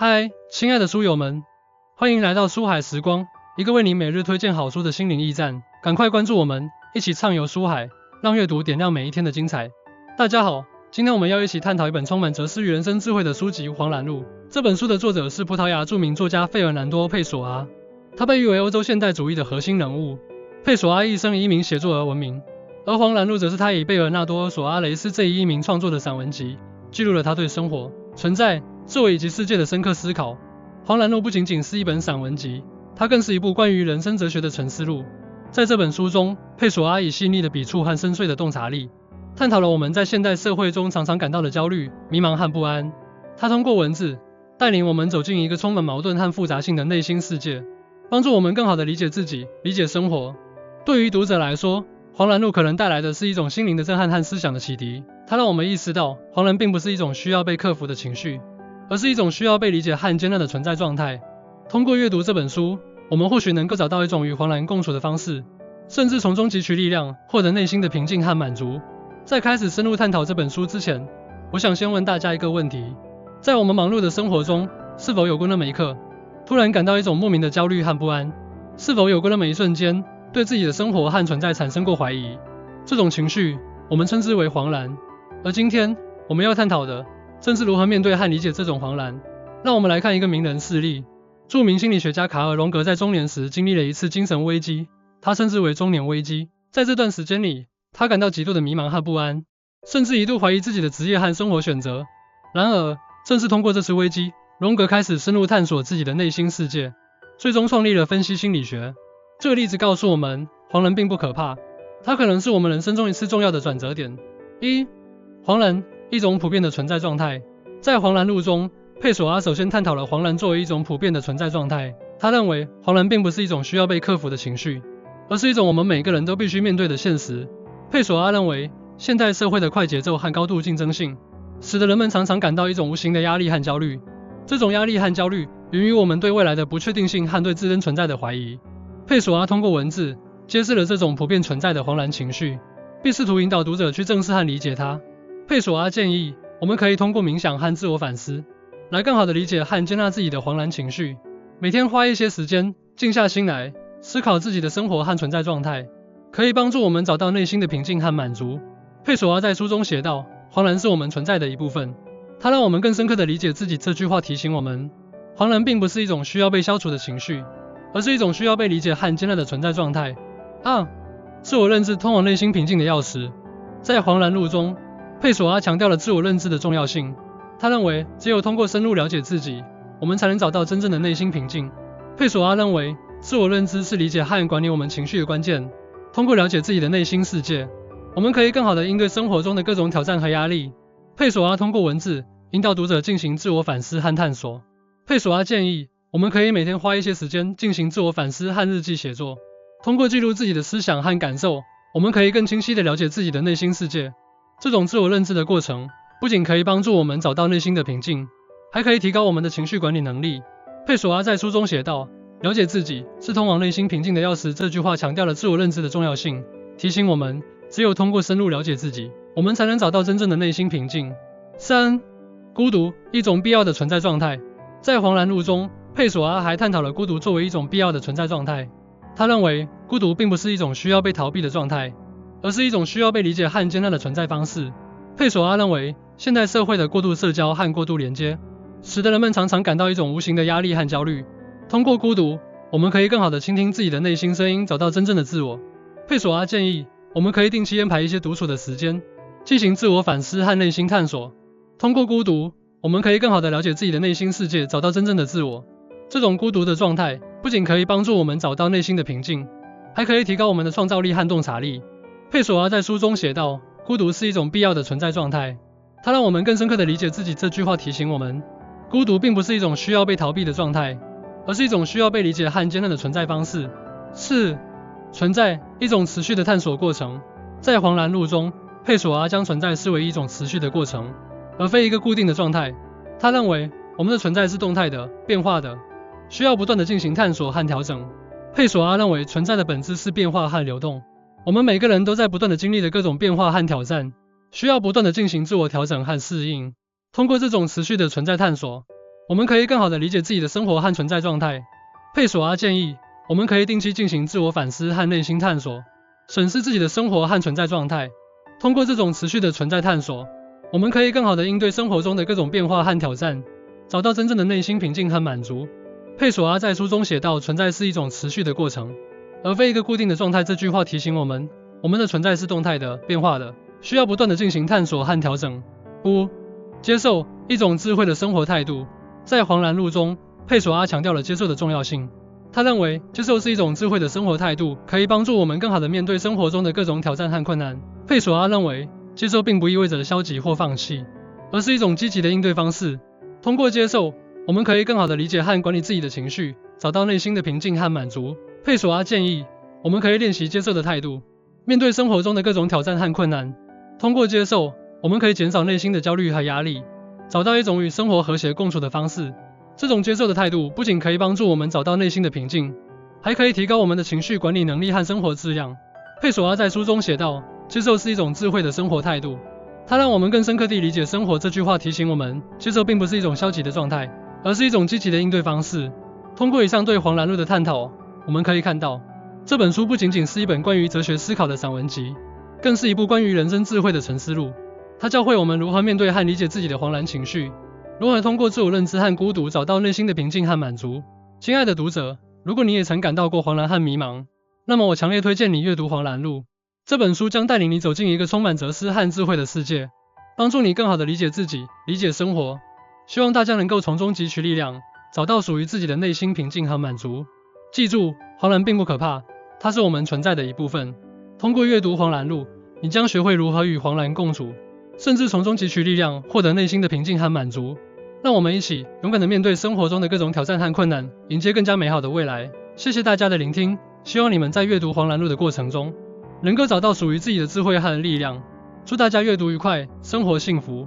嗨，亲爱的书友们，欢迎来到书海时光，一个为你每日推荐好书的心灵驿站。赶快关注我们，一起畅游书海，让阅读点亮每一天的精彩。大家好，今天我们要一起探讨一本充满哲思与人生智慧的书籍《黄兰路》。这本书的作者是葡萄牙著名作家费尔南多·佩索阿，他被誉为欧洲现代主义的核心人物。佩索阿一生以一名写作而闻名，而《黄兰路》则是他以贝尔纳多·索阿雷斯这一名创作的散文集，记录了他对生活、存在、自我以及世界的深刻思考。《黄兰路》不仅仅是一本散文集，它更是一部关于人生哲学的沉思录。在这本书中，佩索阿以细腻的笔触和深邃的洞察力，探讨了我们在现代社会中常常感到的焦虑、迷茫和不安。他通过文字，带领我们走进一个充满矛盾和复杂性的内心世界，帮助我们更好地理解自己、理解生活。对于读者来说，黄兰路可能带来的是一种心灵的震撼和思想的启迪。它让我们意识到，黄兰并不是一种需要被克服的情绪，而是一种需要被理解和接纳的存在状态。通过阅读这本书，我们或许能够找到一种与黄兰共处的方式，甚至从中汲取力量，获得内心的平静和满足。在开始深入探讨这本书之前，我想先问大家一个问题：在我们忙碌的生活中，是否有过那么一刻，突然感到一种莫名的焦虑和不安？是否有过那么一瞬间，对自己的生活和存在产生过怀疑？这种情绪，我们称之为黄兰。而今天我们要探讨的，正是如何面对和理解这种黄兰。让我们来看一个名人事例。著名心理学家卡尔·荣格在中年时经历了一次精神危机，他称之为中年危机。在这段时间里，他感到极度的迷茫和不安，甚至一度怀疑自己的职业和生活选择。然而，正是通过这次危机，荣格开始深入探索自己的内心世界，最终创立了分析心理学。这个例子告诉我们，黄兰并不可怕，它可能是我们人生中一次重要的转折点。黄兰，一种普遍的存在状态。在《黄兰路》中，佩索阿首先探讨了黄兰作为一种普遍的存在状态。他认为，黄兰并不是一种需要被克服的情绪，而是一种我们每个人都必须面对的现实。佩索阿认为，现代社会的快节奏和高度竞争性，使得人们常常感到一种无形的压力和焦虑。这种压力和焦虑源于我们对未来的不确定性和对自身存在的怀疑。佩索阿通过文字揭示了这种普遍存在的黄兰情绪，并试图引导读者去正视和理解它。佩索阿建议，我们可以通过冥想和自我反思，来更好地理解和接纳自己的黄兰情绪。每天花一些时间，静下心来，思考自己的生活和存在状态，可以帮助我们找到内心的平静和满足。佩索阿在书中写道，黄兰是我们存在的一部分，它让我们更深刻地理解自己。这句话提醒我们，黄兰并不是一种需要被消除的情绪，而是一种需要被理解和接纳的存在状态。自我认知通往内心平静的钥匙。在《黄兰路》中，佩索阿强调了自我认知的重要性。他认为，只有通过深入了解自己，我们才能找到真正的内心平静。佩索阿认为，自我认知是理解和管理我们情绪的关键。通过了解自己的内心世界，我们可以更好地应对生活中的各种挑战和压力。佩索阿通过文字引导读者进行自我反思和探索。佩索阿建议，我们可以每天花一些时间进行自我反思和日记写作。通过记录自己的思想和感受，我们可以更清晰地了解自己的内心世界。这种自我认知的过程，不仅可以帮助我们找到内心的平静，还可以提高我们的情绪管理能力。佩索阿在书中写道，了解自己是通往内心平静的钥匙。这句话强调了自我认知的重要性，提醒我们，只有通过深入了解自己，我们才能找到真正的内心平静。孤独，一种必要的存在状态。在《黄兰路》中，佩索阿还探讨了孤独作为一种必要的存在状态。他认为，孤独并不是一种需要被逃避的状态，而是一种需要被理解和接纳的存在方式。佩索阿认为，现代社会的过度社交和过度连接，使得人们常常感到一种无形的压力和焦虑。通过孤独，我们可以更好地倾听自己的内心声音，找到真正的自我。佩索阿建议，我们可以定期安排一些独处的时间，进行自我反思和内心探索。通过孤独，我们可以更好地了解自己的内心世界，找到真正的自我。这种孤独的状态，不仅可以帮助我们找到内心的平静，还可以提高我们的创造力和洞察力。佩索阿在书中写道，孤独是一种必要的存在状态，它让我们更深刻地理解自己。这句话提醒我们，孤独并不是一种需要被逃避的状态，而是一种需要被理解和接纳的存在方式。存在，一种持续的探索过程。在《黄兰路》中，佩索阿将存在视为一种持续的过程，而非一个固定的状态。他认为，我们的存在是动态的、变化的，需要不断地进行探索和调整。佩索阿认为，存在的本质是变化和流动。我们每个人都在不断地经历着各种变化和挑战，需要不断地进行自我调整和适应。通过这种持续的存在探索，我们可以更好地理解自己的生活和存在状态。佩索阿建议，我们可以定期进行自我反思和内心探索，审视自己的生活和存在状态。通过这种持续的存在探索，我们可以更好地应对生活中的各种变化和挑战，找到真正的内心平静和满足。佩索阿在书中写道，存在是一种持续的过程，而非一个固定的状态。这句话提醒我们，我们的存在是动态的、变化的，需要不断地进行探索和调整。接受，一种智慧的生活态度。在黄兰录中，佩索阿强调了接受的重要性。他认为，接受是一种智慧的生活态度，可以帮助我们更好地面对生活中的各种挑战和困难。佩索阿认为，接受并不意味着消极或放弃，而是一种积极的应对方式。通过接受，我们可以更好地理解和管理自己的情绪，找到内心的平静和满足。佩索阿建议，我们可以练习接受的态度，面对生活中的各种挑战和困难。通过接受，我们可以减少内心的焦虑和压力，找到一种与生活和谐共处的方式。这种接受的态度不仅可以帮助我们找到内心的平静，还可以提高我们的情绪管理能力和生活质量。佩索阿在书中写道，接受是一种智慧的生活态度。它让我们更深刻地理解生活。这句话提醒我们，接受并不是一种消极的状态，而是一种积极的应对方式。通过以上对黄兰录的探讨，我们可以看到，这本书不仅仅是一本关于哲学思考的散文集，更是一部关于人生智慧的沉思录。它教会我们如何面对和理解自己的黄兰情绪，如何通过自我认知和孤独找到内心的平静和满足。亲爱的读者，如果你也曾感到过黄兰和迷茫，那么我强烈推荐你阅读《黄兰录》。这本书将带领你走进一个充满哲思和智慧的世界，帮助你更好地理解自己，理解生活。希望大家能够从中汲取力量，找到属于自己的内心平静和满足。记住，黄兰并不可怕，它是我们存在的一部分。通过阅读《黄兰录》，你将学会如何与黄兰共处，甚至从中汲取力量，获得内心的平静和满足。让我们一起勇敢地面对生活中的各种挑战和困难，迎接更加美好的未来。谢谢大家的聆听，希望你们在阅读《黄兰录》的过程中，能够找到属于自己的智慧和力量。祝大家阅读愉快，生活幸福。